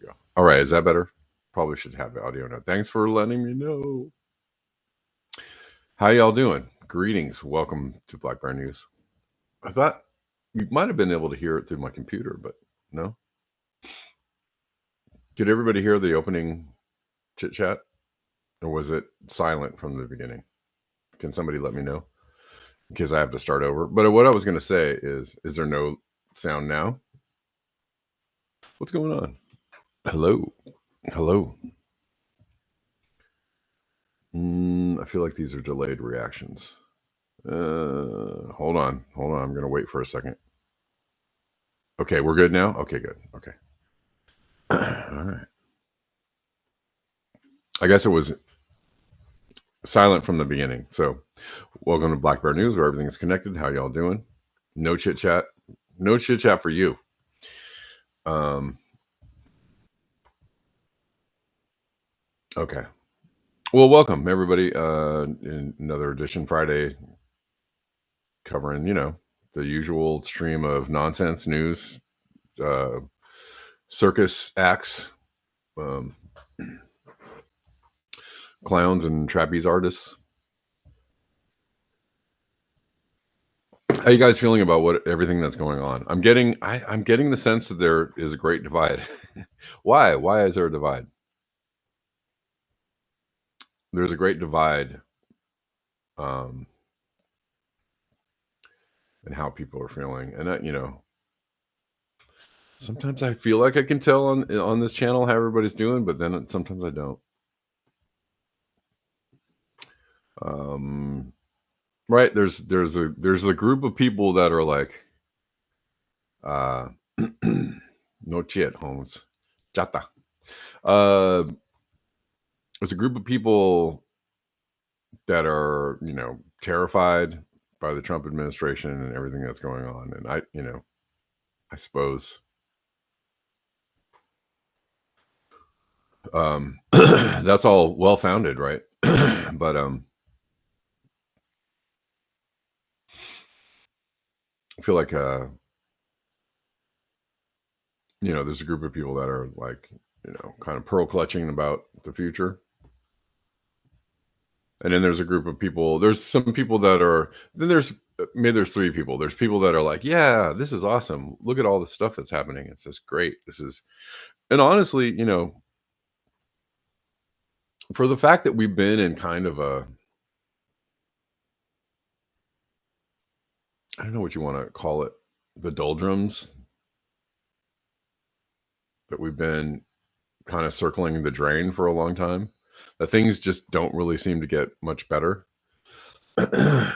go. All right, is that better? Probably should have the audio now. Thanks for letting me know. How y'all doing? Greetings. Welcome to Black Bear News. I thought you might have been able to hear it through my computer, but no. Did everybody hear the opening chit chat? Or was it silent from the beginning? Can somebody let me know? Because I have to start over. But what I was going to say is there no sound now? What's going on? Hello. I feel like these are delayed reactions. Hold on. I'm going to wait for a second. Okay, we're good now? Okay, good. Okay. All right. I guess it was silent from the beginning. So welcome to Black Bear News, where everything is connected. How y'all doing? No chit chat. No chit chat for you. Okay. Well, welcome everybody. In another edition Friday, covering, the usual stream of nonsense news, circus acts, clowns and trapeze artists. How you guys feeling about everything that's going on? I'm getting the sense that there is a great divide. Why? Why is there a divide? There's a great divide in how people are feeling. And sometimes I feel like I can tell on this channel how everybody's doing, but then sometimes I don't. Right, there's a group of people that are like, no shit, Holmes, chata. There's a group of people that are, terrified by the Trump administration and everything that's going on, and I suppose that's all well-founded, right? But I feel like there's a group of people that are like, kind of pearl clutching about the future. And then there's a group of people, there's some people that are, then there's three people. There's people that are like, yeah, this is awesome. Look at all the stuff that's happening. It's just great. And honestly, for the fact that we've been in kind of I don't know what you want to call it, the doldrums, that we've been kind of circling the drain for a long time, that things just don't really seem to get much better, at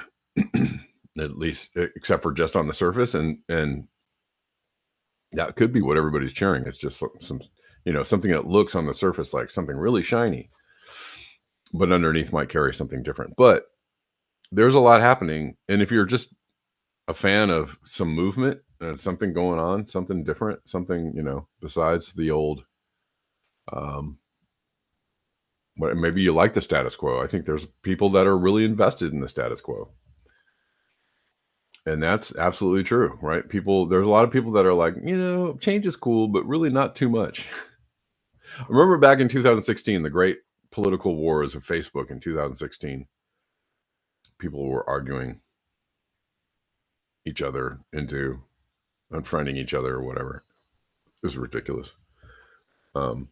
least except for just on the surface. And that could be what everybody's cheering. It's just some something that looks on the surface like something really shiny, but underneath might carry something different. But there's a lot happening. And if you're just a fan of some movement and something going on, something different, something, besides the old, but maybe you like the status quo. I think there's people that are really invested in the status quo. And that's absolutely true, right? There's a lot of people that are like, change is cool, but really not too much. I remember back in 2016, the great political wars of Facebook in 2016, people were arguing each other into unfriending each other or whatever. It was ridiculous. But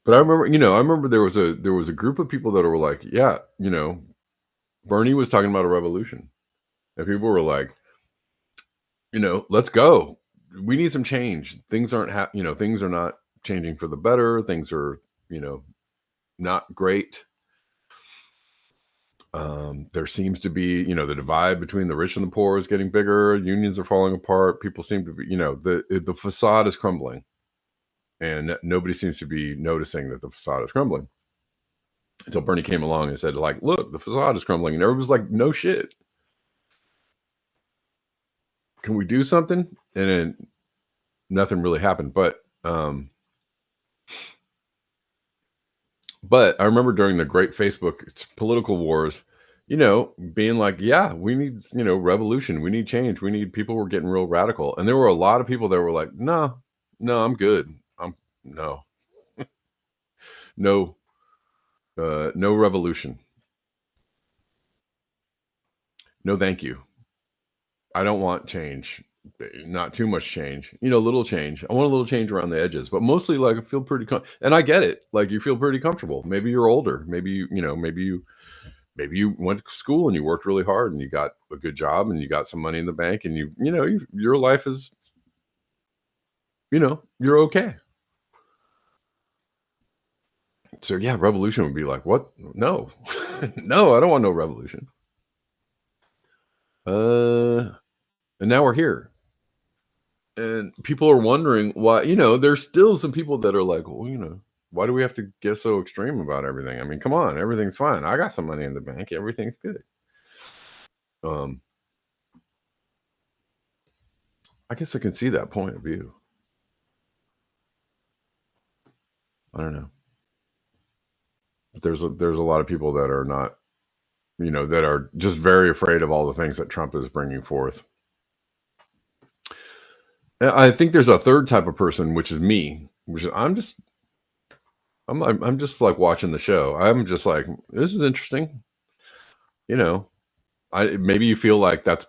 I remember there was a group of people that were like, yeah, Bernie was talking about a revolution, and people were like, let's go. We need some change. Things aren't things are not changing for the better. Things are, not great. There seems to be, the divide between the rich and the poor is getting bigger. Unions are falling apart. People seem to be, the facade is crumbling, and nobody seems to be noticing that the facade is crumbling until Bernie came along and said, like, look, the facade is crumbling. And everybody was like, no shit. Can we do something? And then nothing really happened. But I remember during the great Facebook political wars, being like, yeah, we need, revolution. We need change. People were getting real radical. And there were a lot of people that were like, no, No, I'm good. No, no, no revolution. No, thank you. I don't want change. Not too much change. A little change. I want a little change around the edges, but mostly like I feel pretty and I get it. Like you feel pretty comfortable. Maybe you're older. Maybe you went to school and you worked really hard and you got a good job and you got some money in the bank and your life is, you're okay. So yeah, revolution would be like, what? No. No, I don't want no revolution. Uh and now we're here. And people are wondering why, there's still some people that are like, well, why do we have to get so extreme about everything? I mean, come on, everything's fine. I got some money in the bank, everything's good. Um, I guess I can see that point of view. I don't know. But there's a lot of people that are not, that are just very afraid of all the things that Trump is bringing forth. I think there's a third type of person, which is me, which is I'm just like watching the show. I'm just like, this is interesting. You know, I maybe you feel like that's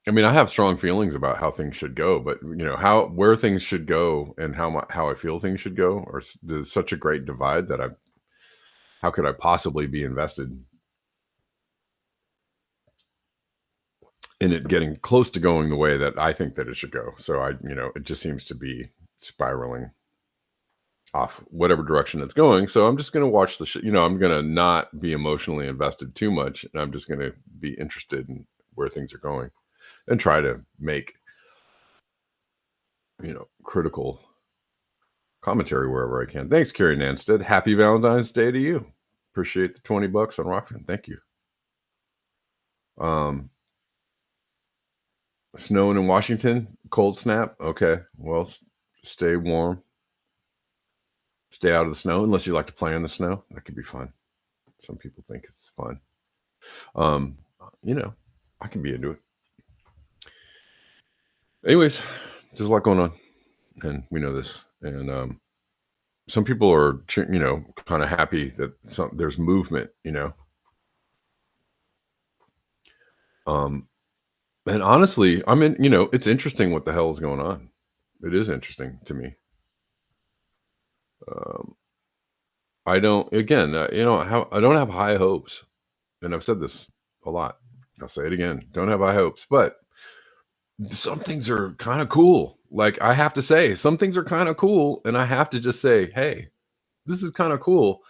I mean, I have strong feelings about how things should go, but how where things should go and how I feel things should go, or there's such a great divide that how could I possibly be invested in it getting close to going the way that I think that it should go? So it just seems to be spiraling off whatever direction it's going. So I'm just going to watch I'm going to not be emotionally invested too much, and I'm just going to be interested in where things are going and try to make critical commentary wherever I can. Thanks, Carrie Nanstead. Happy Valentine's Day to you. Appreciate the $20 on Rockfin. Thank you. Um, Snowing in Washington, cold snap. Okay, well, stay warm. Stay out of the snow unless you like to play in the snow. That could be fun. Some people think it's fun. Um, I can be into it. Anyways, there's a lot going on, and we know this. And some people are, kind of happy that there's movement. Um, and honestly, I mean, it's interesting what the hell is going on. It is interesting to me. Um, I don't. Again, I don't have high hopes, and I've said this a lot. I'll say it again. Don't have high hopes, but some things are kind of cool. Like I have to say, some things are kind of cool, and I have to just say, hey, this is kind of cool.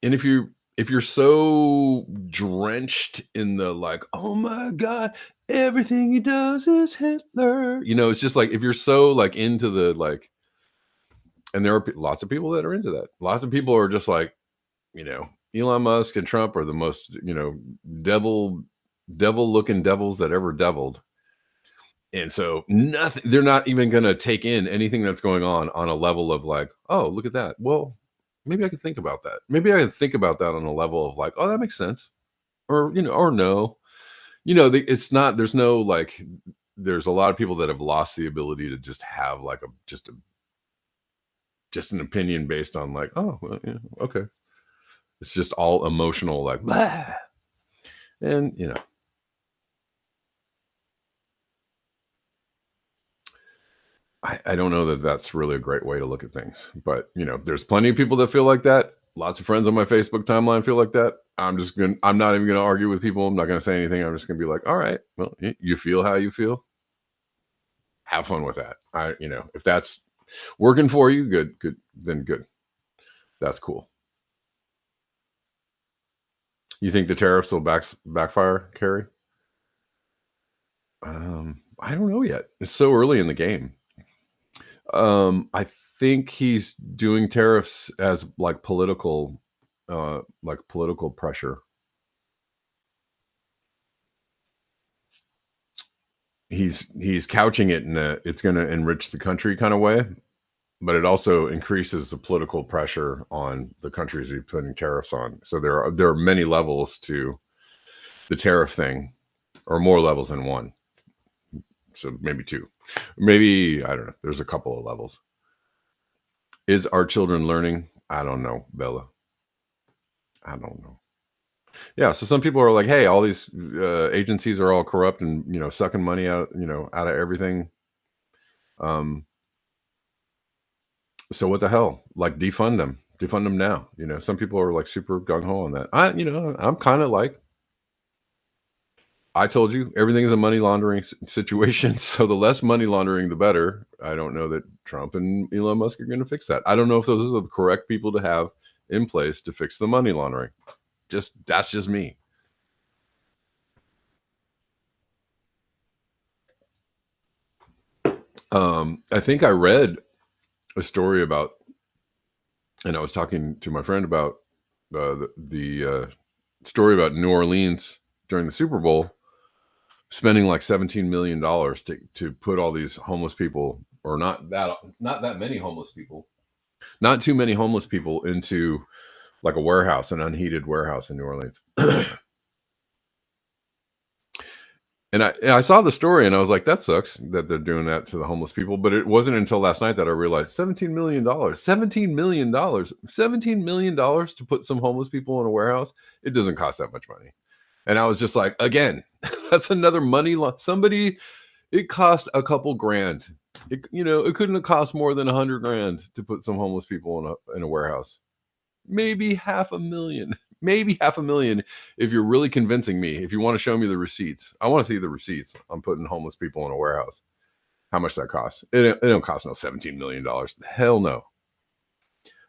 And if you're so drenched in the like, oh my god, everything he does is Hitler. It's just like if you're so like into the like, and there are lots of people that are into that. Lots of people are just like, Elon Musk and Trump are the most devil looking devils that ever deviled. And so nothing, they're not even going to take in anything that's going on a level of like, oh, look at that. Well, maybe I could think about that. Maybe I could think about that on a level of like, oh, that makes sense. Or, or no, it's not, there's no, like, there's a lot of people that have lost the ability to just have like just an opinion based on like, oh, well, yeah, okay. It's just all emotional, like, blah. And, I don't know that that's really a great way to look at things, but there's plenty of people that feel like that. Lots of friends on my Facebook timeline feel like that. I'm not even gonna argue with people. I'm not gonna say anything. I'm just gonna be like, all right, well, you feel how you feel. Have fun with that. If that's working for you, good, then good. That's cool. You think the tariffs will backfire, Carrie? I don't know yet. It's so early in the game. I think he's doing tariffs as like political pressure. He's couching it in it's going to enrich the country kind of way, but it also increases the political pressure on the countries he's putting tariffs on. So there are many levels to the tariff thing, or more levels than one. So maybe two. Maybe, I don't know. There's a couple of levels. Is our children learning? I don't know, Bella. I don't know. Yeah, so some people are like, "Hey, all these agencies are all corrupt and sucking money out, out of everything." Um, so what the hell? Like, defund them now. Some people are like super gung ho on that. I'm kind of like, I told you everything is a money laundering situation. So the less money laundering, the better. I don't know that Trump and Elon Musk are going to fix that. I don't know if those are the correct people to have in place to fix the money laundering. That's just me. I think I read a story about, and I was talking to my friend about the story about New Orleans during the Super Bowl, spending like $17 million to put all these homeless people, or not that many homeless people, not too many homeless people, into like a warehouse, an unheated warehouse in New Orleans. And I saw the story and I was like, that sucks that they're doing that to the homeless people. But it wasn't until last night that I realized $17 million, $17 million to put some homeless people in a warehouse. It doesn't cost that much money. And I was just like, again, that's another somebody, it cost a couple grand. It couldn't have cost more than 100 grand to put some homeless people in a warehouse. Maybe half a million. Maybe half a million if you're really convincing me. If you want to show me the receipts, I want to see the receipts on putting homeless people in a warehouse. How much that costs? It don't cost no $17 million. Hell no.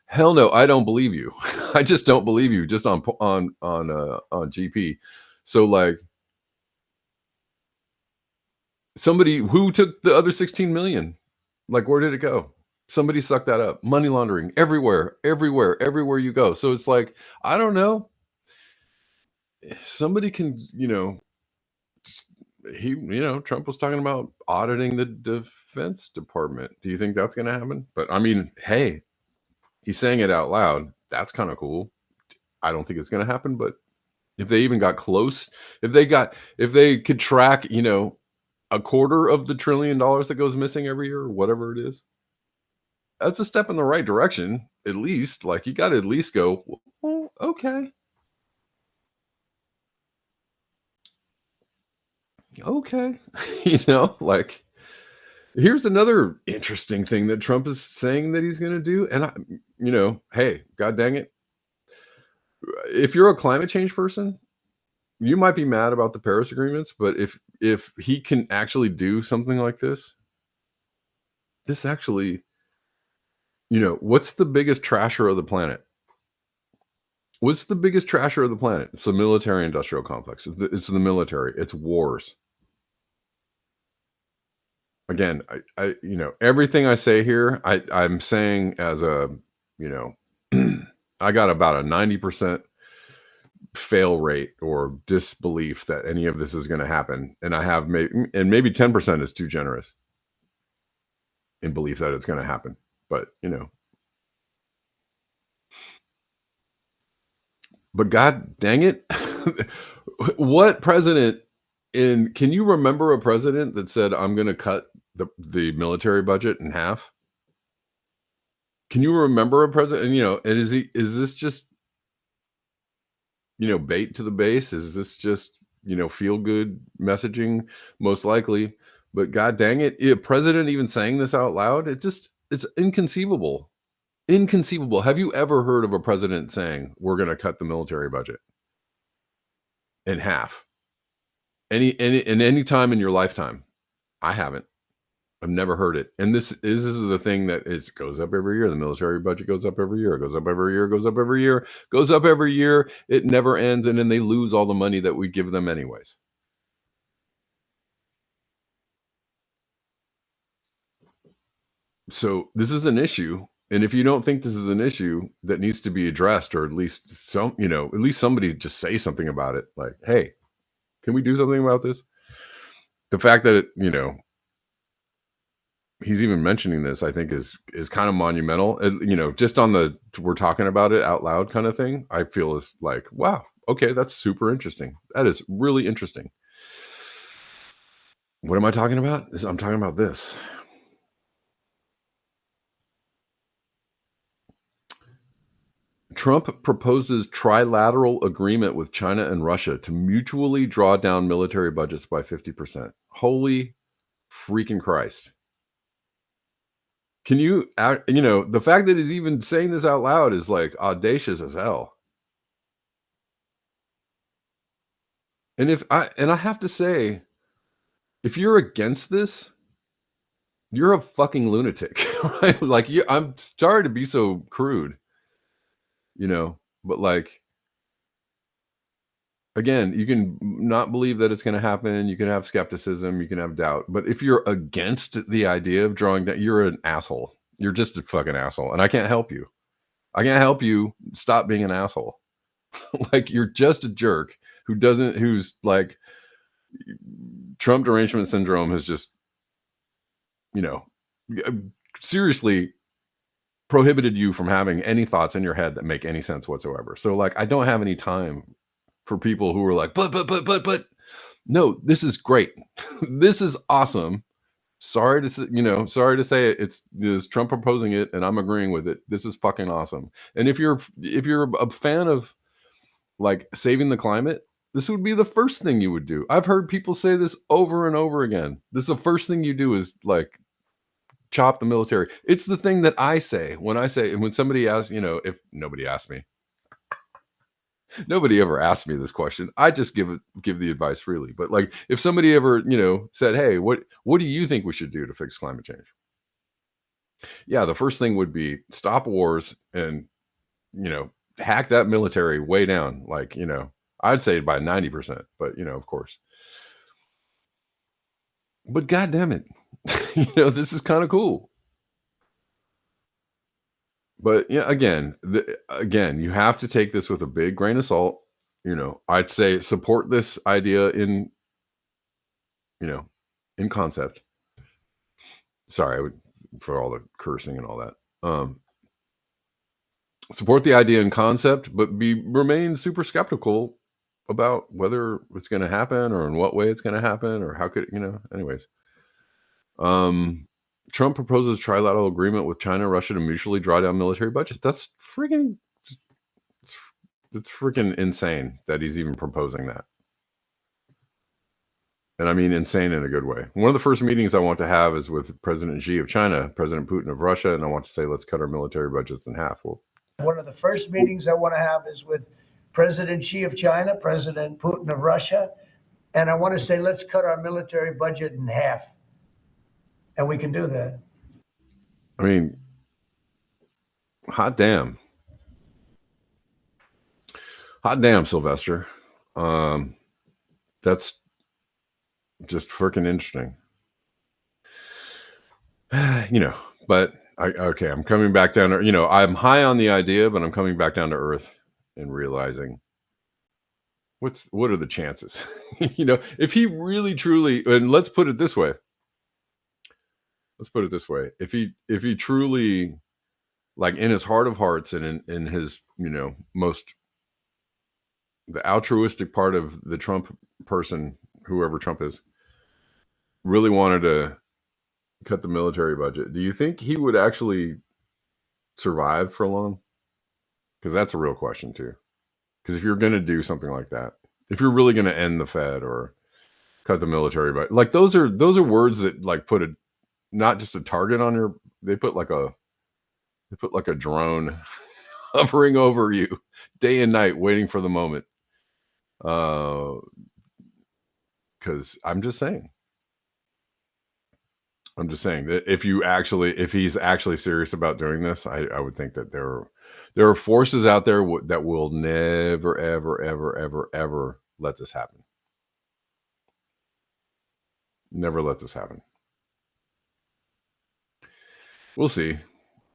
Hell no. I don't believe you. I just don't believe you. Just on GP. So like, somebody who took the other 16 million. Like, where did it go? Somebody sucked that up. Money laundering everywhere you go. So it's like, I don't know. Somebody can, Trump was talking about auditing the Defense Department. Do you think that's going to happen? But I mean, hey, he's saying it out loud. That's kind of cool. I don't think it's going to happen, but if they even got close, if they could track, a quarter of the $1 trillion that goes missing every year, or whatever it is, that's a step in the right direction. At least, like, you got to at least go, well, okay. Okay. Like, here's another interesting thing that Trump is saying that he's going to do. And hey, God dang it. If you're a climate change person, you might be mad about the Paris agreements, but if he can actually do something like this actually, what's the biggest trasher of the planet? What's the biggest trasher of the planet? It's the military industrial complex. It's the military. It's wars. Again, everything I say here, I'm saying as a, I got about a 90% fail rate or disbelief that any of this is going to happen. And I have maybe 10% is too generous in belief that it's going to happen. But, but God dang it. What president can you remember a president that said, I'm going to cut the military budget in half? Can you remember a president? And is this just, bait to the base? Is this just, feel good messaging? Most likely. But God dang it. A president even saying this out loud, it's inconceivable. Inconceivable. Have you ever heard of a president saying, we're going to cut the military budget in half? Any time in your lifetime? I haven't. I've never heard it. And this is the thing that goes up every year. The military budget goes up every year. It goes up every year, goes up every year, goes up every year. It never ends. And then they lose all the money that we give them anyways. So this is an issue. And if you don't think this is an issue that needs to be addressed, or at least somebody just say something about it. Like, hey, can we do something about this? The fact that he's even mentioning this, I think is kind of monumental. Just on we're talking about it out loud kind of thing, I feel is like, wow, okay, that's super interesting. That is really interesting. What am I talking about? I'm talking about this. Trump proposes trilateral agreement with China and Russia to mutually draw down military budgets by 50%. Holy freaking Christ. Can you, the fact that he's even saying this out loud is like audacious as hell. And I have to say, if you're against this, you're a fucking lunatic, right? Like, I'm sorry to be so crude, but like, again, you can not believe that it's going to happen. You can have skepticism. You can have doubt. But if you're against the idea of drawing down, you're an asshole. You're just a fucking asshole. And I can't help you. I can't help you stop being an asshole. Like, you're just a jerk who's like, Trump derangement syndrome has just, you know, seriously prohibited you from having any thoughts in your head that make any sense whatsoever. So, like, I don't have any time for people who are like, but. No, this is great. This is awesome. Sorry to say it. It's Trump proposing it, and I'm agreeing with it. This is fucking awesome. And if you're a fan of like saving the climate, this would be the first thing you would do. I've heard people say this over and over again. This is the first thing you do is like chop the military. It's the thing that I say when somebody asks, if nobody asks me, nobody ever asked me this question. I just give the advice freely. But like, if somebody ever, said, "Hey, what do you think we should do to fix climate change?" Yeah, the first thing would be stop wars and, hack that military way down. Like, I'd say by 90%, but of course. But god damn it. This is kind of cool. But yeah, again, you have to take this with a big grain of salt. I'd say support this idea you know, in concept. Sorry, I would for all the cursing and all that. Support the idea in concept, but remain super skeptical about whether it's going to happen or in what way it's going to happen or how could anyways. Um Trump proposes trilateral agreement with China and Russia to mutually draw down military budgets. That's freaking it's, it's freaking insane that he's even proposing that. And I mean insane in a good way. One of the first meetings I want to have is with President Xi of China, President Putin of Russia, and I want to say, let's cut our military budgets in half. Well, one of the first meetings I want to have is with President Xi of China, President Putin of Russia, and I want to say, let's cut our military budget in half. And we can do that. I mean, hot damn. Hot damn, Sylvester. That's just freaking interesting. But I'm coming back down to, I'm high on the idea, but I'm coming back down to earth and realizing what are the chances? If he really truly, and let's put it this way. If he truly, like, in his heart of hearts and in his, most the altruistic part of the Trump person, whoever Trump is, really wanted to cut the military budget, do you think he would actually survive for long? Because that's a real question too. Because if you're going to do something like that, if you're really going to end the Fed or cut the military budget, like those are words that like put not just a target on your, they put like a drone hovering over you day and night, waiting for the moment. Because I'm just saying that if he's actually serious about doing this, I would think that there are forces out there that will never, ever, ever, ever, ever let this happen. Never let this happen. We'll see.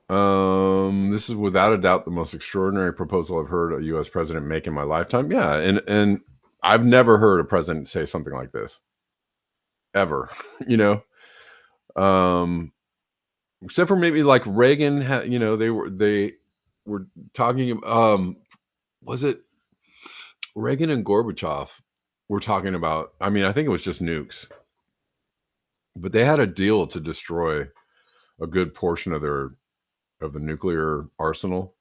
This is without a doubt the most extraordinary proposal I've heard a U.S. president make in my lifetime. Yeah, and I've never heard a president say something like this ever. Except for maybe like Reagan had, they were talking. Was it Reagan and Gorbachev were talking about? I mean, I think it was just nukes. but they had a deal to destroy a good portion of the nuclear arsenal,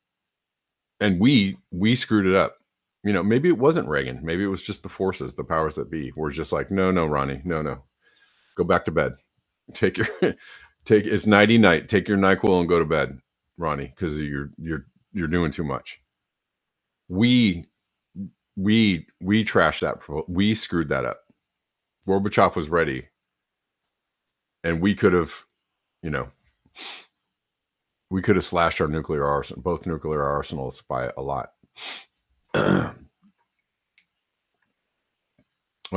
and we screwed it up. Maybe it wasn't Reagan. Maybe it was just the forces, the powers that be, were just like, no, Ronnie, no, go back to bed. Take your it's nighty night. Take your NyQuil and go to bed, Ronnie, because you're doing too much. We trashed that. We screwed that up. Gorbachev was ready, and we could have, slashed our nuclear arsenal, both nuclear arsenals, by a lot. Well,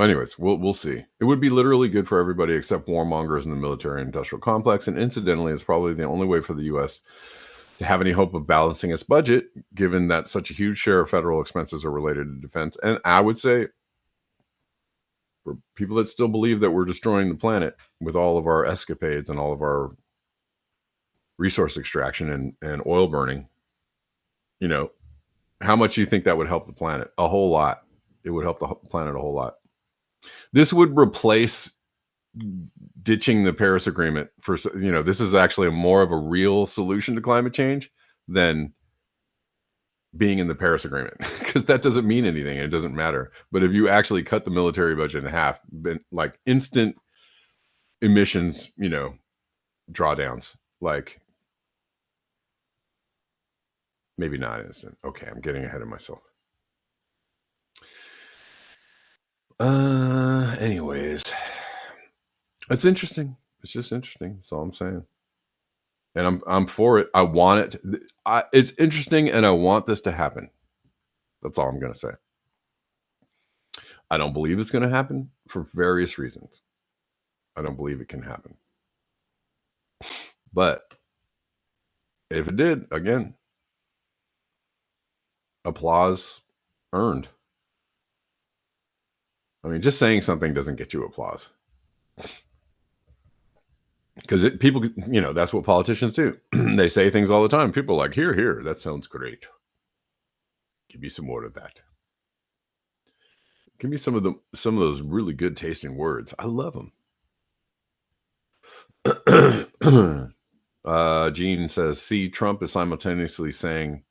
anyways, we'll see. It would be literally good for everybody except warmongers in the military and industrial complex, and incidentally, it's probably the only way for the U.S. to have any hope of balancing its budget, given that such a huge share of federal expenses are related to defense. And I would say, for people that still believe that we're destroying the planet with all of our escapades and all of our resource extraction and oil burning, how much do you think that would help the planet? A whole lot. It would help the planet a whole lot. This would replace ditching the Paris Agreement for, this is actually more of a real solution to climate change than being in the Paris Agreement, because that doesn't mean anything. It doesn't matter. But if you actually cut the military budget in half, like instant emissions, drawdowns, like maybe not instant. Okay, I'm getting ahead of myself. Anyways, it's interesting. It's just interesting. That's all I'm saying. And I'm for it. I want it. It's interesting, and I want this to happen. That's all I'm going to say. I don't believe it's going to happen for various reasons. I don't believe it can happen. But if it did, again, applause earned. I mean, just saying something doesn't get you applause. Because people, that's what politicians do. They say things all the time. People are like, here, that sounds great. Give me some more of that. Give me some of those really good tasting words. I love them. Gene says, see, Trump is simultaneously saying,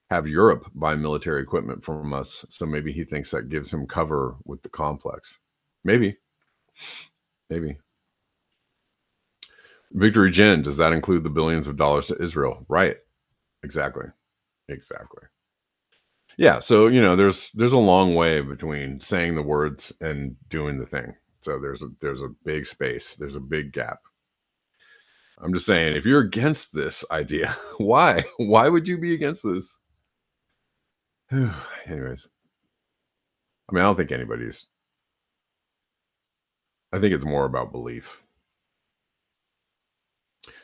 have Europe buy military equipment from us. So maybe he thinks that gives him cover with the complex. Maybe. Victory Jen, does that include the billions of dollars to Israel? Right. Exactly. Yeah. So, there's a long way between saying the words and doing the thing. So there's a big space. There's a big gap. I'm just saying, if you're against this idea, why would you be against this? Anyways, I mean, I don't think anybody's. I think it's more about belief.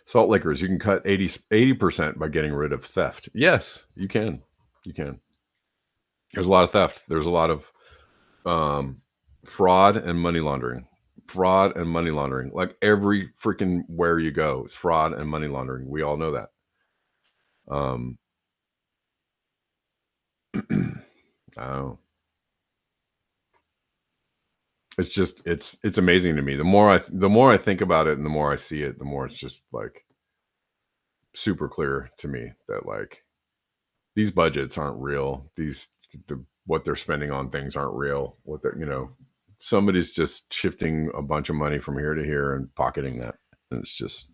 Salt lickers, you can cut 80% by getting rid of theft. Yes, you can. There's a lot of theft. There's a lot of fraud and money laundering. Like every freaking where you go is fraud and money laundering. We all know that. Oh. It's just it's amazing to me. The more I think about it and the more I see it, the more it's just like super clear to me that like these budgets aren't real. What they're spending on things aren't real. What they're, somebody's just shifting a bunch of money from here to here and pocketing that. And it's just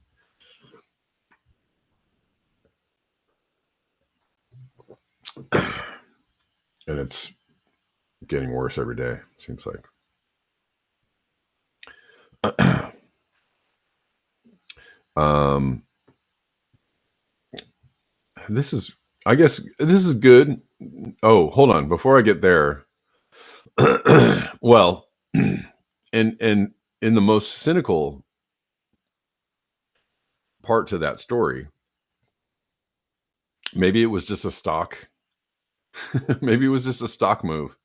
and it's getting worse every day, it seems like. I guess this is good. Oh, hold on. Before I get there, well, and in the most cynical part to that story, maybe it was just a stock. Maybe it was just a stock move.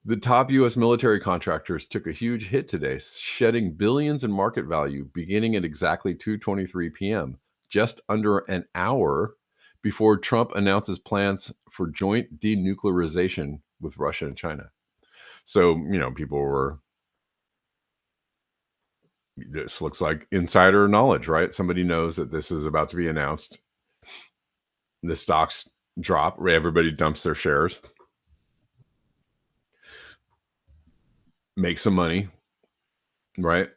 The top U.S. military contractors took a huge hit today, shedding billions in market value beginning at exactly 2:23 p.m., just under an hour before Trump announces plans for joint denuclearization with Russia and China. So, people were This looks like insider knowledge, right? Somebody knows that this is about to be announced. The stocks drop, everybody dumps their shares, make some money, right?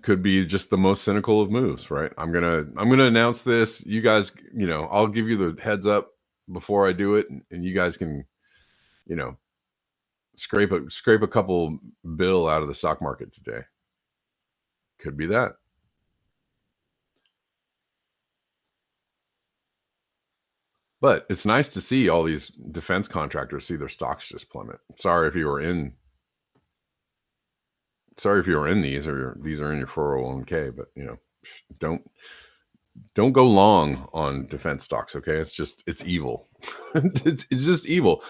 Could be just the most cynical of moves, right? I'm gonna announce this. You guys, I'll give you the heads up before I do it, and you guys can, you know, scrape a couple bill out of the stock market today. Could be that. But it's nice to see all these defense contractors see their stocks just plummet. Sorry if you were in these, or these are in your 401k, but don't go long on defense stocks, okay? It's evil. it's just evil.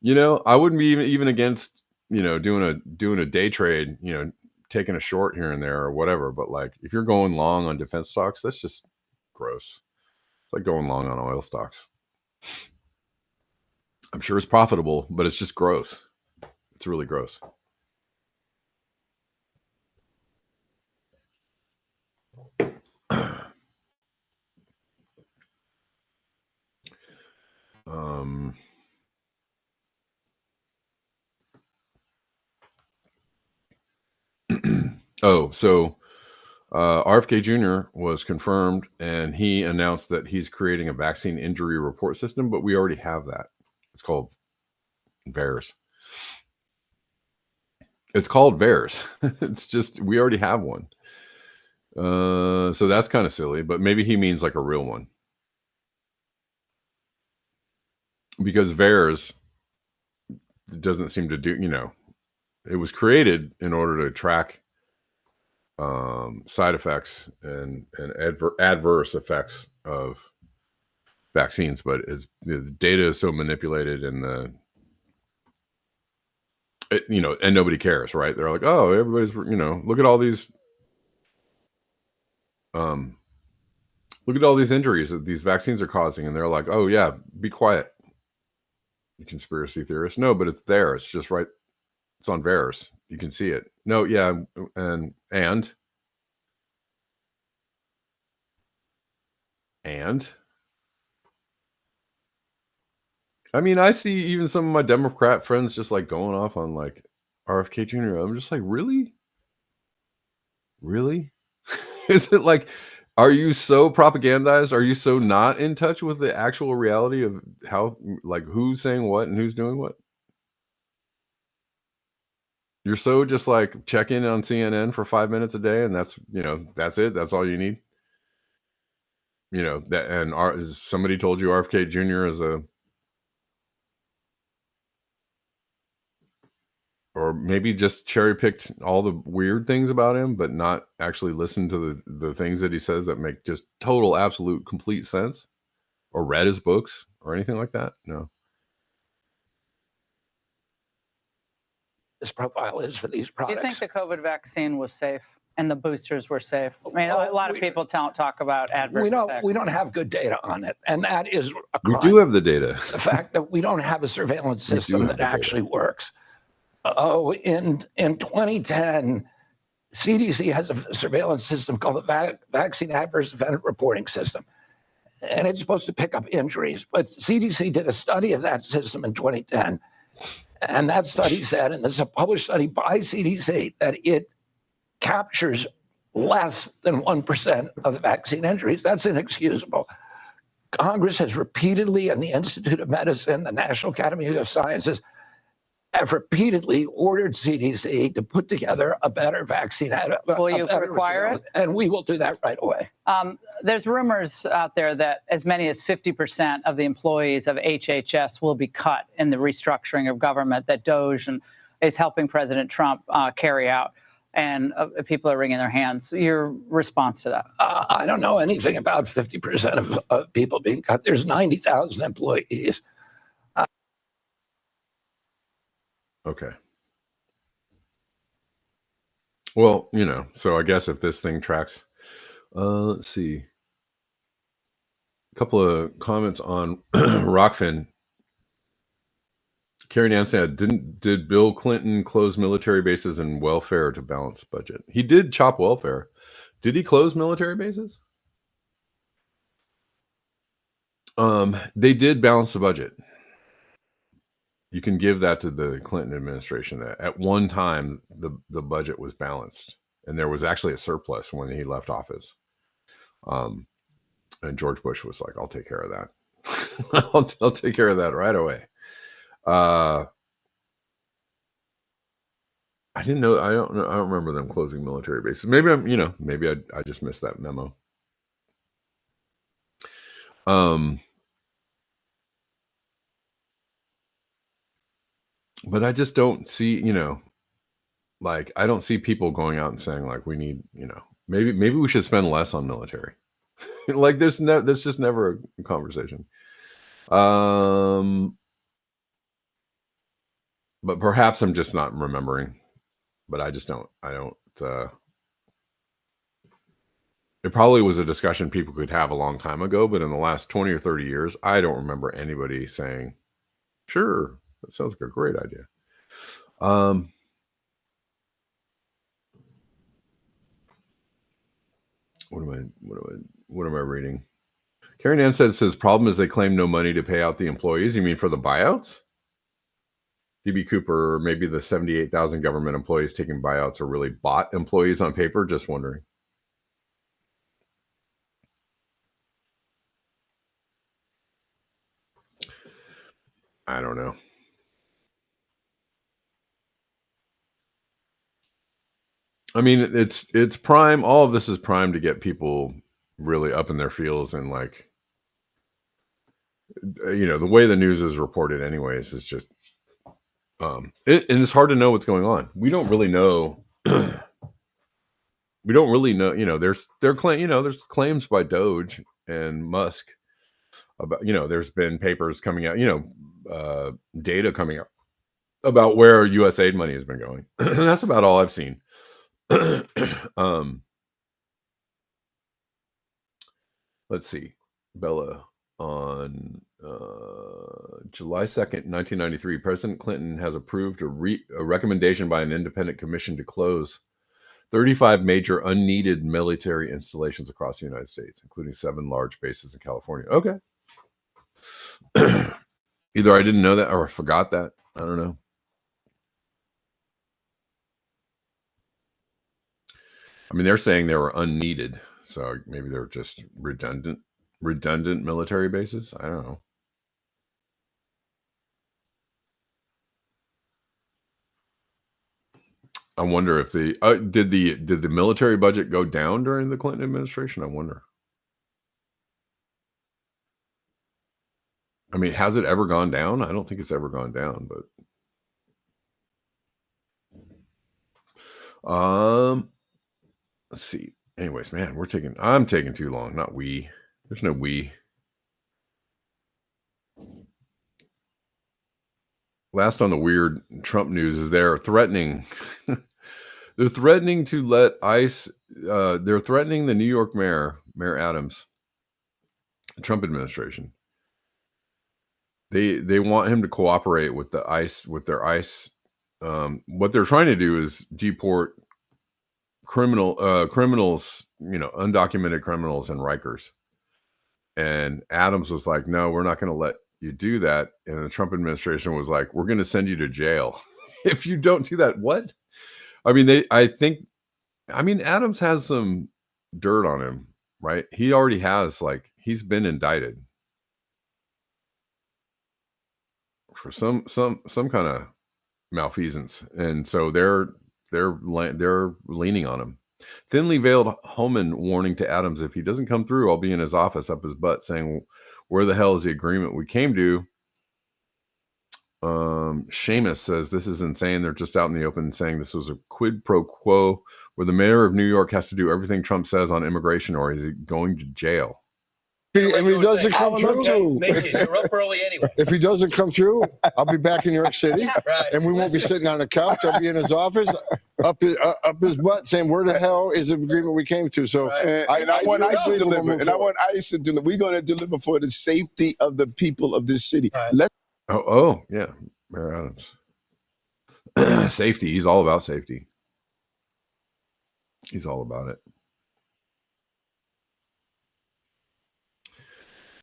I wouldn't be even against, doing a day trade, taking a short here and there or whatever, but like if you're going long on defense stocks, that's just gross. It's like going long on oil stocks. I'm sure it's profitable, but it's just gross. It's really gross. So RFK Jr. was confirmed, and he announced that he's creating a vaccine injury report system, but we already have that. It's called VAERS. It's called VAERS. It's just, we already have one. So that's kind of silly, but maybe he means like a real one. Because VAERS doesn't seem to do, it was created in order to track side effects and adverse effects of vaccines, but the data is so manipulated, and and nobody cares, right? They're like, oh, everybody's, look at all these injuries that these vaccines are causing, and they're like, oh yeah, be quiet, you conspiracy theorists. No, but it's there. It's just right. It's on VAERS. You can see it. No, yeah, and I mean, I see even some of my Democrat friends just like going off on like RFK Jr. I'm just like, really? Really? Is it like, are you so propagandized? Are you so not in touch with the actual reality of how, like, who's saying what and who's doing what? You're so just like check in on CNN for 5 minutes a day, and that's it. That's all you need. That, and somebody told you RFK Jr. is or maybe just cherry picked all the weird things about him, but not actually listen to the things that he says that make just total, absolute, complete sense, or read his books or anything like that. No. This profile is for these Do products. you think the COVID vaccine was safe and the boosters were safe? I mean, a lot of people talk about adverse effects. We don't have good data on it, and that is a crime. We do have the data. The fact that we don't have a surveillance system that actually works. In 2010, CDC has a surveillance system called the Vaccine Adverse Event Reporting System, and it's supposed to pick up injuries. But CDC did a study of that system in 2010, and that study said, and this is a published study by CDC, that it captures less than 1% of the vaccine injuries. That's inexcusable. Congress has repeatedly, and the Institute of Medicine, the National Academy of Sciences, have repeatedly ordered CDC to put together a better vaccine. Will you require it? And we will do that right away. There's rumors out there that as many as 50% of the employees of HHS will be cut in the restructuring of government that DOJ is helping President Trump carry out. And people are wringing their hands. Your response to that? I don't know anything about 50% of people being cut. There's 90,000 employees. Okay. Well, so I guess if this thing tracks, let's see. A couple of comments on Rockfin. Carrie Ann said, did Bill Clinton close military bases and welfare to balance budget? He did chop welfare. Did he close military bases? They did balance the budget. You can give that to the Clinton administration. That at one time the budget was balanced, and there was actually a surplus when he left office. And George Bush was like, "I'll take care of that. I'll take care of that right away." I didn't know. I don't know. I don't remember them closing military bases. Maybe maybe I just missed that memo. But I just don't see, like I don't see people going out and saying like we need, maybe we should spend less on military. Like there's just never a conversation. But perhaps I'm just not remembering. But I don't. It probably was a discussion people could have a long time ago, but in the last 20 or 30 years, I don't remember anybody saying, "Sure, that sounds like a great idea." What am I reading? Karen Ann says problem is they claim no money to pay out the employees. You mean for the buyouts? DB Cooper, maybe the 78,000 government employees taking buyouts are really bought employees on paper. Just wondering. I don't know. I mean, it's prime. All of this is prime to get people really up in their feels and like, the way the news is reported anyways is just, and it's hard to know what's going on. We don't really know. We don't really know, there's claims by Doge and Musk about, there's been papers coming out, data coming out about where U.S. aid money has been going. That's about all I've seen. Let's see. Bella, on July 2nd, 1993, President Clinton has approved a recommendation by an independent commission to close 35 major unneeded military installations across the United States, including 7 large bases in California. Okay. Either I didn't know that or I forgot that. I don't know. I mean, they're saying they were unneeded, so maybe they're just redundant military bases. I don't know. I wonder if did the military budget go down during the Clinton administration? I wonder. I mean, has it ever gone down? I don't think it's ever gone down, but let's see. Anyways, man, I'm taking too long. Not we. There's no we. Last on the weird Trump news is they're threatening. They're threatening to let ICE. They're threatening the New York Mayor Adams, the Trump administration. They want him to cooperate with the ICE, with their ICE. What they're trying to do is deport criminals, undocumented criminals and Rikers. And Adams was like, "No, we're not going to let you do that." And the Trump administration was like, "We're going to send you to jail if you don't do that." What? I mean, Adams has some dirt on him, right? He already has, he's been indicted for some kind of malfeasance, and so they're leaning on him. Thinly veiled Holman warning to Adams, if he doesn't come through, I'll be in his office up his butt saying, "Where the hell is the agreement we came to?" Seamus says this is insane. They're just out in the open saying this was a quid pro quo where the mayor of New York has to do everything Trump says on immigration, or is he going to jail? If he doesn't come through, you're up early anyway. If he doesn't come through, I'll be back in New York City, and we won't be sitting on the couch. I'll be in his office, up his butt, saying, "Where the hell is the agreement we came to?" So, I want ICE to deliver, and I want ICE to deliver. We're going to deliver for the safety of the people of this city. Oh, yeah. Mayor Adams. Safety. He's all about safety. He's all about it.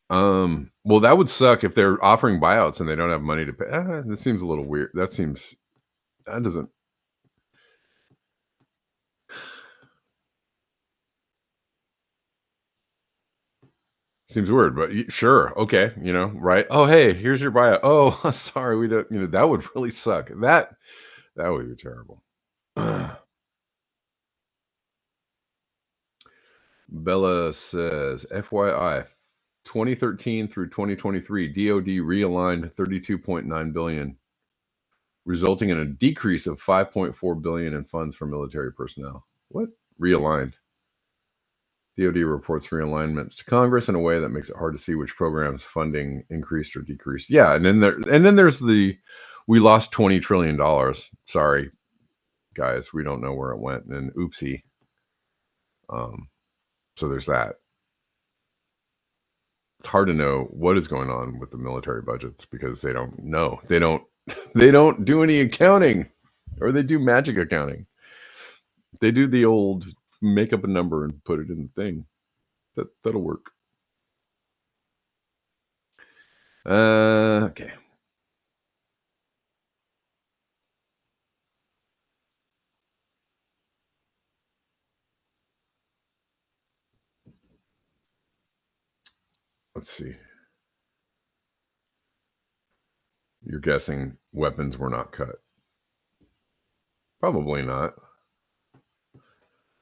Well, that would suck if they're offering buyouts and they don't have money to pay. That seems a little weird. That doesn't. Seems weird, but sure. Okay. Right. Oh, hey, here's your buyout. Oh, sorry. We don't, that would really suck. That would be terrible. Bella says, FYI, 2013 through 2023, DoD realigned $32.9 billion, resulting in a decrease of $5.4 billion in funds for military personnel. What? Realigned. DoD reports realignments to Congress in a way that makes it hard to see which programs funding increased or decreased. Yeah, and then there's we lost $20 trillion. Sorry, guys, we don't know where it went, and oopsie. So there's that. It's hard to know what is going on with the military budgets because they don't know. They don't do any accounting, or they do magic accounting. They do the old make up a number and put it in the thing. That'll work. Okay. Let's see. You're guessing weapons were not cut. Probably not.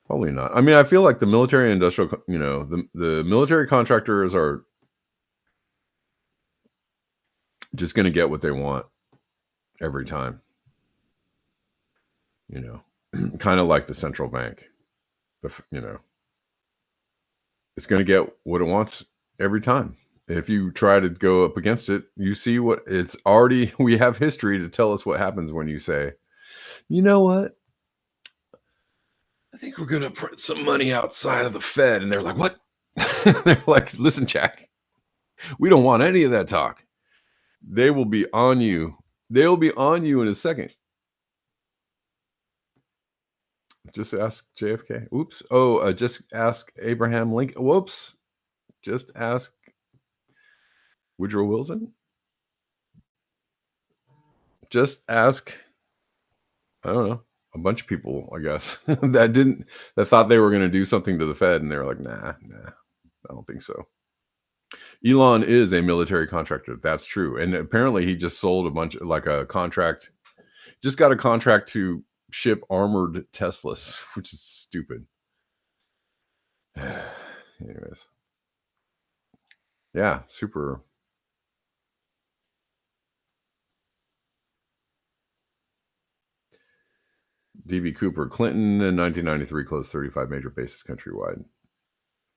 Probably not. I mean, I feel like the military industrial, the military contractors are just going to get what they want every time. Kind of like the central bank. It's going to get what it wants every time. If you try to go up against it, you see what it's already. We have history to tell us what happens when you say, you know what? I think we're going to print some money outside of the Fed. And they're like, what? They're like, listen, Jack, we don't want any of that talk. They will be on you. They'll be on you in a second. Just ask JFK. Oops. Oh, just ask Abraham Lincoln. Whoops. Just ask Woodrow Wilson. Just ask, I don't know, a bunch of people, I guess, that thought they were going to do something to the Fed, and they were like, nah, I don't think so. Elon is a military contractor. That's true. And apparently he just sold a contract, just got a contract to ship armored Teslas, which is stupid. Anyways. Yeah, super. D.B. Cooper. Clinton in 1993 closed 35 major bases countrywide,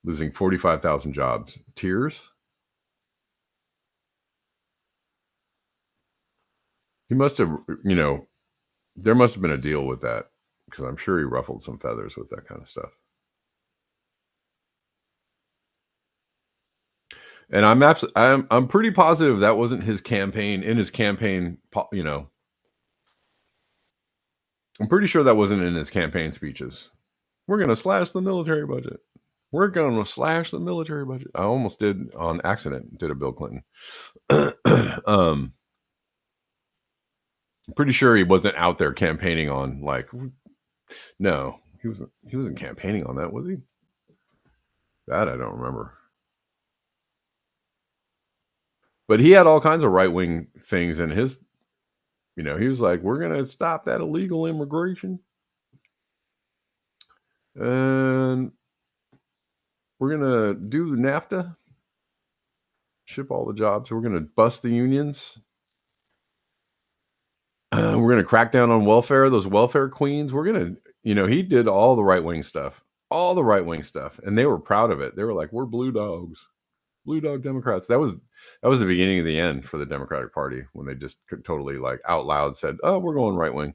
losing 45,000 jobs. Tears? He must have, there must have been a deal with that, because I'm sure he ruffled some feathers with that kind of stuff. And I'm pretty positive that wasn't his campaign. In his campaign, I'm pretty sure that wasn't in his campaign speeches. We're going to slash the military budget. We're going to slash the military budget. I almost did on accident, did a Bill Clinton. I'm pretty sure he wasn't out there campaigning on no, he wasn't campaigning on that, was he? That I don't remember. But he had all kinds of right-wing things in his, he was like, we're going to stop that illegal immigration. And we're going to do NAFTA. Ship all the jobs. We're going to bust the unions. We're going to crack down on welfare, those welfare queens. We're going to, he did all the right-wing stuff. All the right-wing stuff. And they were proud of it. They were like, we're blue dogs. Blue dog Democrats. That was the beginning of the end for the Democratic Party, when they just totally out loud said, oh, we're going right wing.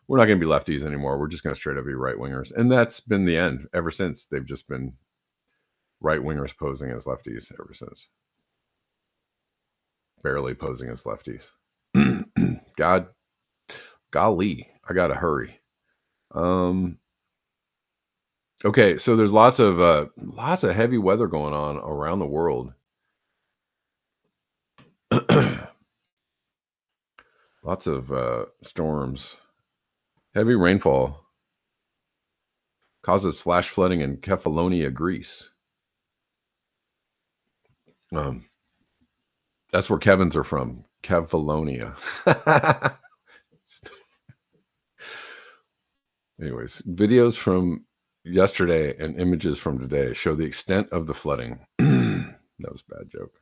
We're not going to be lefties anymore. We're just going to straight up be right wingers. And that's been the end ever since. They've just been right wingers posing as lefties ever since. Barely posing as lefties. golly, I gotta hurry. Okay, so there's lots of heavy weather going on around the world. Lots of storms. Heavy rainfall causes flash flooding in Kefalonia, Greece. That's where Kevins are from, Kefalonia. Anyways, videos from yesterday and images from today show the extent of the flooding. That was a bad joke,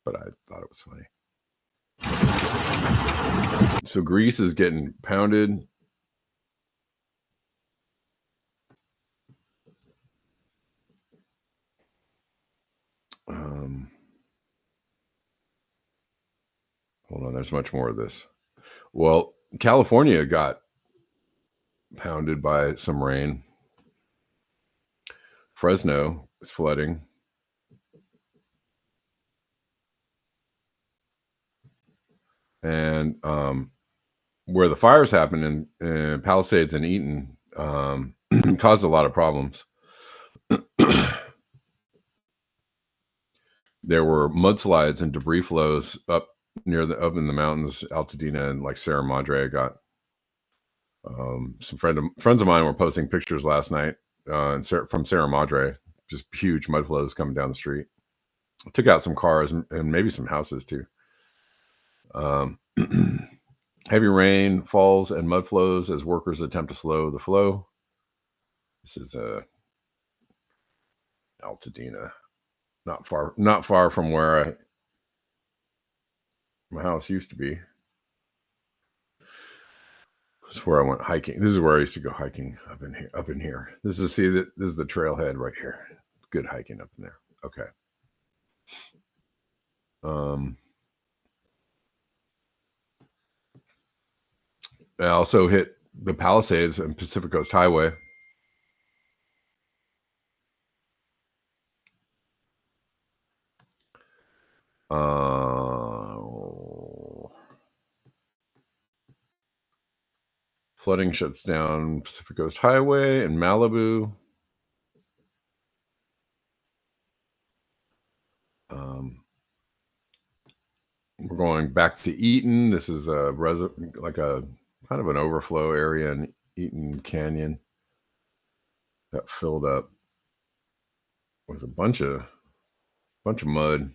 but I thought it was funny. So Greece is getting pounded. Hold on, there's much more of this. Well, California got pounded by some rain. Fresno is flooding. And where the fires happened in Palisades and Eaton caused a lot of problems. There were mudslides and debris flows up in the mountains, Altadena and like Sierra Madre got. Some friends of mine were posting pictures last night from Sierra Madre, just huge mud flows coming down the street. It took out some cars and maybe some houses too. Heavy rain falls and mud flows as workers attempt to slow the flow. This is Altadena, not far from where my house used to be. This is where I went hiking. This is where I used to go hiking up in here. This is the trailhead right here. Good hiking up in there. Okay. I also hit the Palisades and Pacific Coast Highway. Flooding shuts down Pacific Coast Highway in Malibu. We're going back to Eaton. This is like a kind of an overflow area in Eaton Canyon that filled up with a bunch of mud.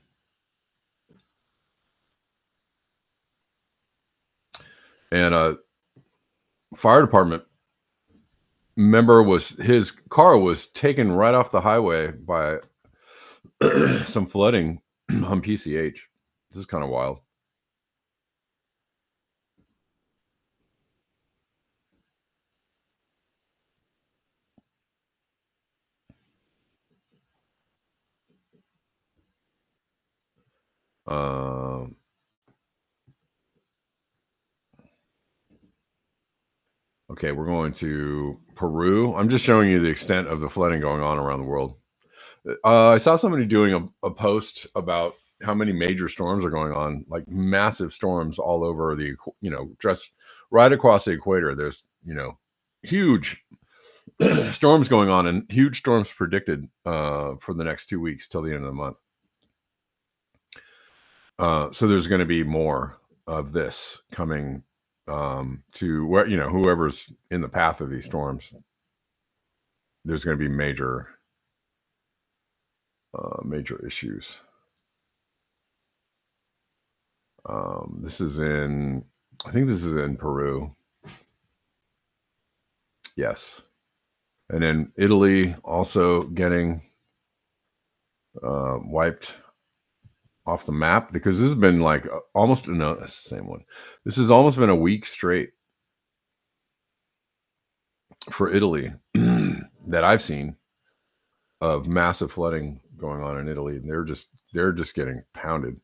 And a fire department member his car was taken right off the highway by some flooding on PCH. This is kind of wild. Okay, we're going to Peru. I'm just showing you the extent of the flooding going on around the world. I saw somebody doing a post about how many major storms are going on, like massive storms all over just right across the equator. There's, huge storms going on and huge storms predicted for the next 2 weeks till the end of the month. So there's going to be more of this coming to where, whoever's in the path of these storms. There's going to be major issues. I think this is in Peru. Yes. And then Italy also getting wiped off the map, because this has been like that's the same one. This has almost been a week straight for Italy that I've seen of massive flooding going on in Italy, and they're just getting pounded.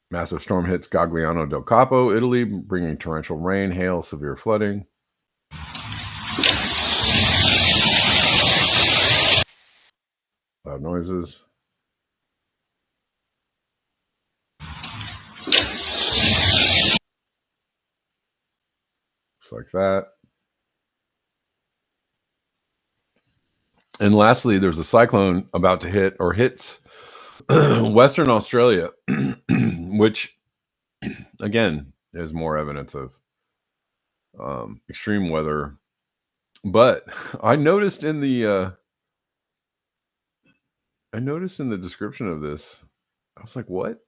Massive storm hits Gagliano del Capo, Italy, bringing torrential rain, hail, severe flooding. Loud noises. Just like that. And lastly, there's a cyclone about to hit or hits Western Australia, which again is more evidence of extreme weather. But I noticed in the description of this, I was like, what?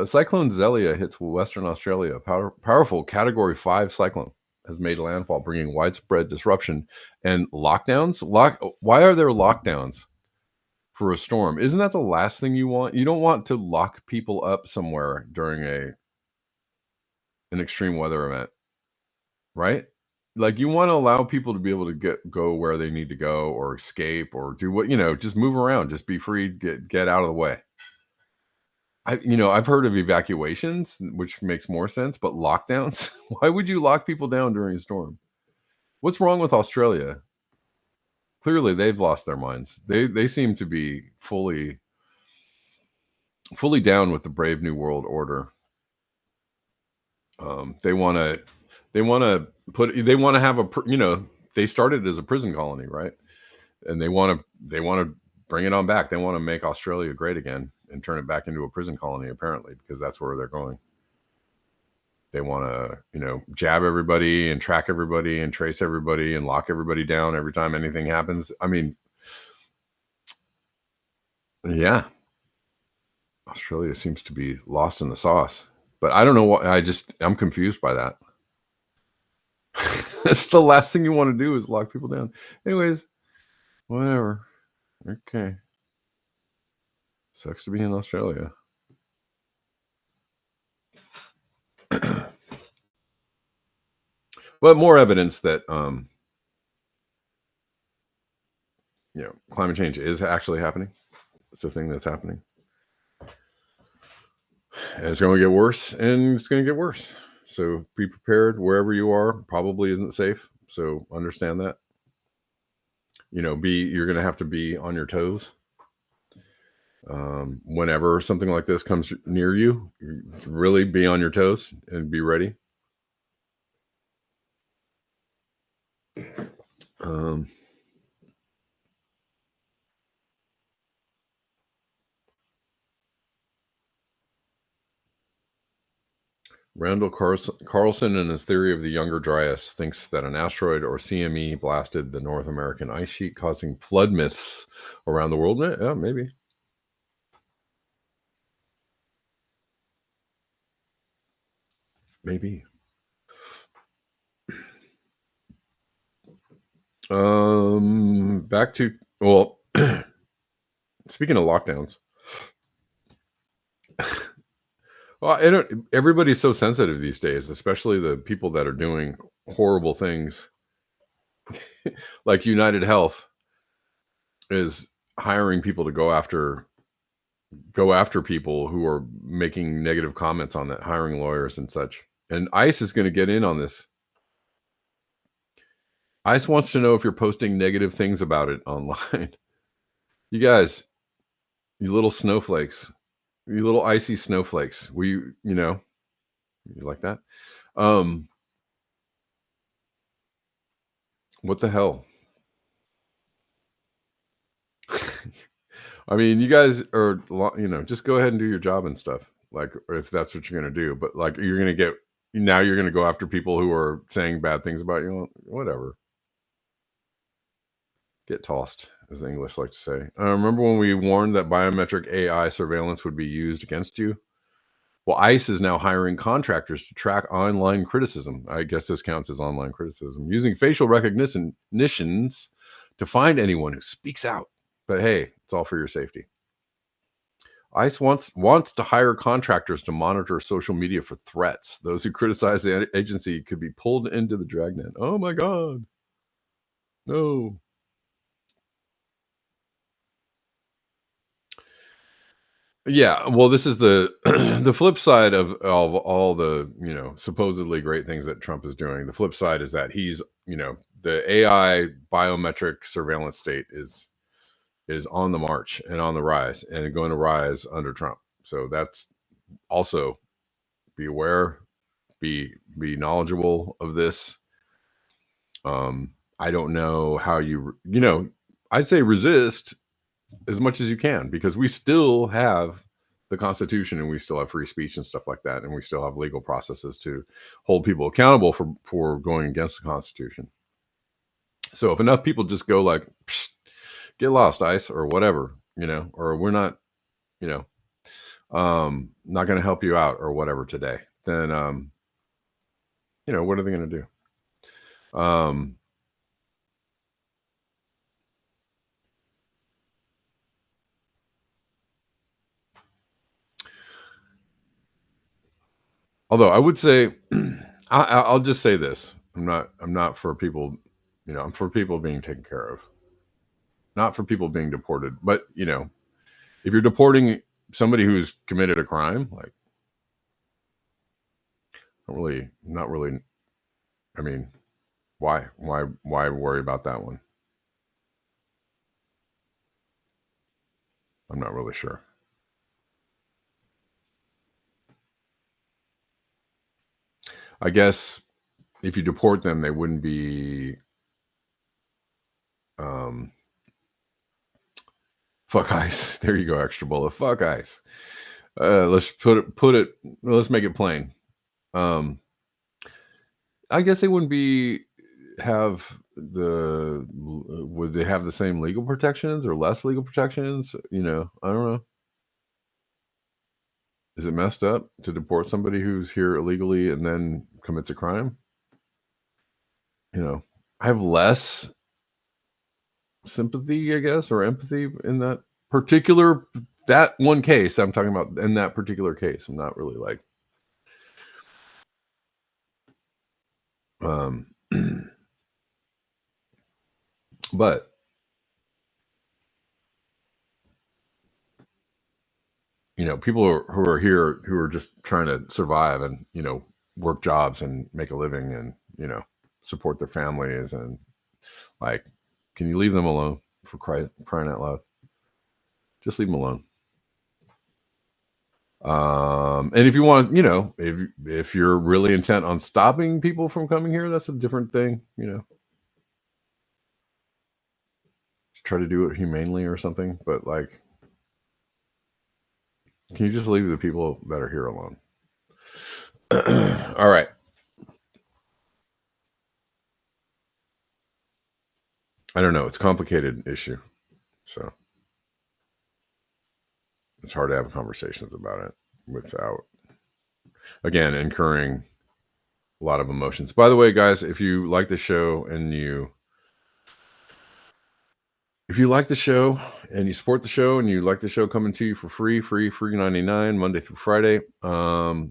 Cyclone Zelle hits Western Australia. Powerful Category 5 cyclone has made landfall, bringing widespread disruption and lockdowns. Why are there lockdowns for a storm? Isn't that the last thing you want? You don't want to lock people up somewhere during an extreme weather event, right? Like, you want to allow people to be able to go where they need to go, or escape, or do what, just move around, just be free, get out of the way. I've heard of evacuations, which makes more sense, but lockdowns? Why would you lock people down during a storm? What's wrong with Australia? Clearly, they've lost their minds. They seem to be fully down with the brave new world order. They want to have they started as a prison colony, right? And they want to bring it on back. They want to make Australia great again and turn it back into a prison colony, apparently, because that's where they're going. They want to, jab everybody and track everybody and trace everybody and lock everybody down every time anything happens. I mean, yeah, Australia seems to be lost in the sauce, but I don't know what. I'm confused by that. That's the last thing you want to do, is lock people down. Anyways, whatever. Okay. Sucks to be in Australia. But more evidence that climate change is actually happening. It's a thing that's happening. And it's going to get worse, and it's going to get worse. So be prepared wherever you are. Probably isn't safe. So understand that. You're going to have to be on your toes. Whenever something like this comes near you, really be on your toes and be ready. Randall Carlson, in his theory of the Younger Dryas, thinks that an asteroid or CME blasted the North American ice sheet, causing flood myths around the world. Yeah, maybe. Maybe. Back to, speaking of lockdowns. Well, everybody's so sensitive these days, especially the people that are doing horrible things. Like United Health is hiring people to go after people who are making negative comments on that, hiring lawyers and such. And ICE is going to get in on this. ICE wants to know if you're posting negative things about it online. You guys, you little snowflakes. You little icy snowflakes. You like that? What the hell? I mean, you guys are, just go ahead and do your job and stuff. Like, if that's what you're going to do. But like, you're going to go after people who are saying bad things about you. Whatever. Get tossed, as the English like to say. Remember when we warned that biometric AI surveillance would be used against you? Well, ICE is now hiring contractors to track online criticism. I guess this counts as online criticism, using facial recognitions to find anyone who speaks out. But hey, it's all for your safety. ICE wants to hire contractors to monitor social media for threats. Those who criticize the agency could be pulled into the dragnet. Oh my God. No. Yeah, well, this is the the flip side of all the supposedly great things that Trump is doing. The flip side is that he's the AI biometric surveillance state is on the march and on the rise, and going to rise under Trump. So that's also, be aware, be be knowledgeable of this. I don't know how I'd say resist as much as you can, because we still have the Constitution and we still have free speech and stuff like that. And we still have legal processes to hold people accountable for going against the Constitution. So if enough people just go like, get lost, ICE, or whatever, or we're not, not going to help you out or whatever today, then, what are they going to do? Although I would say, I'll just say this: I'm not for people, I'm for people being taken care of, not for people being deported. But if you're deporting somebody who's committed a crime, like, not really. I mean, why worry about that one? I'm not really sure. I guess if you deport them, they wouldn't be fuck ICE. There you go, extra bullet. Fuck ICE. Let's let's make it plain. I guess they wouldn't would they have the same legal protections or less legal protections? I don't know. Is it messed up to deport somebody who's here illegally and then commits a crime? I have less sympathy, I guess, or empathy in that one case I'm talking about. In that particular case, I'm not really like, but people who are here who are just trying to survive and work jobs and make a living and support their families, and like, can you leave them alone, for crying out loud? Just leave them alone. And if you want, if you're really intent on stopping people from coming here, that's a different thing. Try to do it humanely or something, but like, can you just leave the people that are here alone? All right. I don't know. It's a complicated issue. So it's hard to have conversations about it without, again, incurring a lot of emotions. By the way, guys, if you like the show and you support the show and you like the show coming to you for free 99 Monday through Friday, I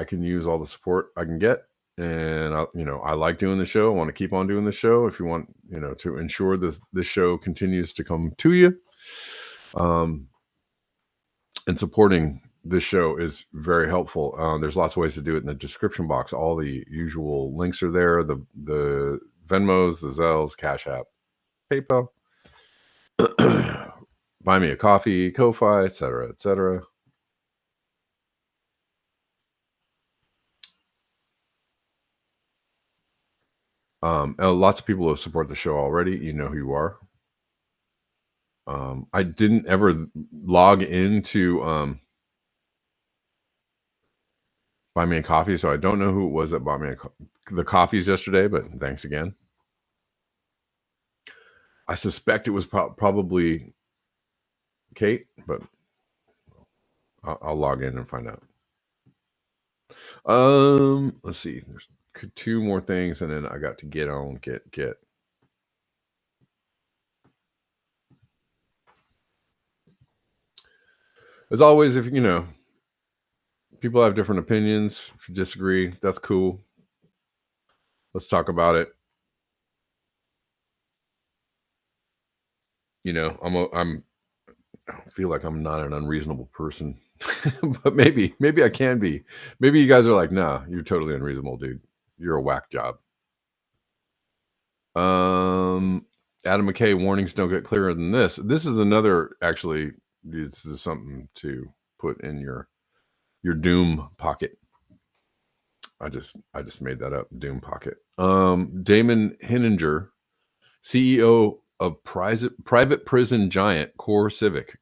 can use all the support I can get. And I like doing the show. I want to keep on doing the show. If you want, to ensure this show continues to come to you, and supporting this show is very helpful. There's lots of ways to do it in the description box. All the usual links are there. The Venmos, the Zelles, CashApp, PayPal, Buy Me a Coffee, Ko-Fi, etc., etc. Lots of people who support the show already. You know who you are. I didn't ever log into Buy Me a Coffee, so I don't know who it was that bought me the coffees yesterday, but thanks again. I suspect it was probably Kate, but I'll log in and find out. Let's see. There's 2 more things, and then I got to get. As always, if people have different opinions, if you disagree, that's cool. Let's talk about it. I feel like I'm not an unreasonable person, but maybe I can be. Maybe you guys are like, nah, you're totally unreasonable, dude. You're a whack job. Adam McKay, warnings don't get clearer than this. This is another, actually, this is something to put in your doom pocket. I just made that up. Doom Pocket. Damon Hinninger, CEO of private prison giant Core Civic.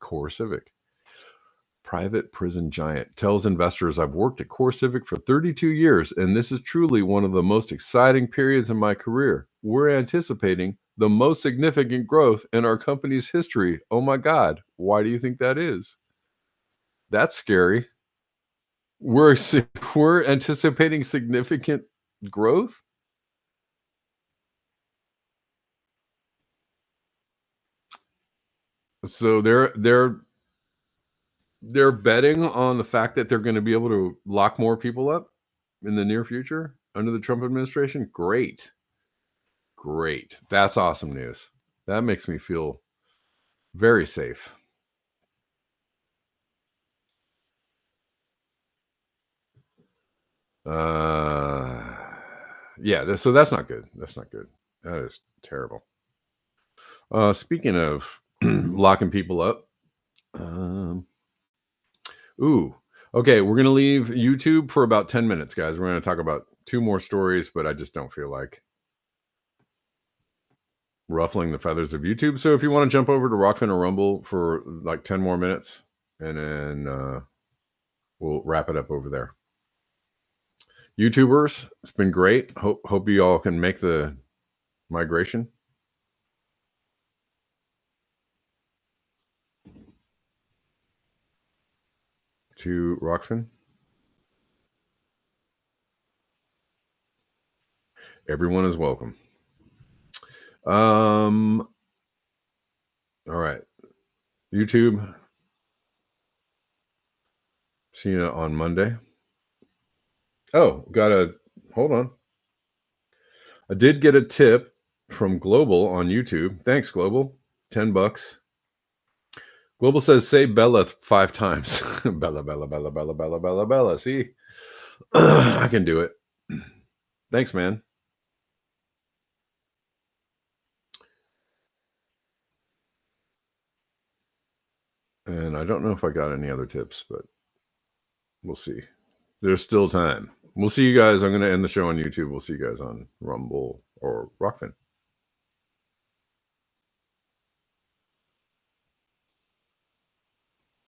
Private prison giant tells investors, I've worked at Core Civic for 32 years, and this is truly one of the most exciting periods in my career. We're anticipating the most significant growth in our company's history. Oh my God. Why do you think that is? That's scary. We're anticipating significant growth. So they're betting on the fact that they're going to be able to lock more people up in the near future under the Trump administration. Great. That's awesome news. That makes me feel very safe. Yeah, so that's not good. That is terrible. Speaking of locking people up, okay, we're gonna leave YouTube for about 10 minutes, guys. We're gonna talk about 2 more stories, but I just don't feel like ruffling the feathers of YouTube. So if you want to jump over to Rockfin or Rumble for like 10 more minutes, and then we'll wrap it up over there. YouTubers, it's been great. Hope you all can make the migration. To Rockfin. Everyone is welcome. All right. YouTube. See you on Monday. Oh, hold on. I did get a tip from Global on YouTube. Thanks, Global. $10. Global says, say Bella 5 times. Bella, Bella, Bella, Bella, Bella, Bella, Bella. See? I can do it. Thanks, man. And I don't know if I got any other tips, but we'll see. There's still time. We'll see you guys. I'm going to end the show on YouTube. We'll see you guys on Rumble or Rockfin.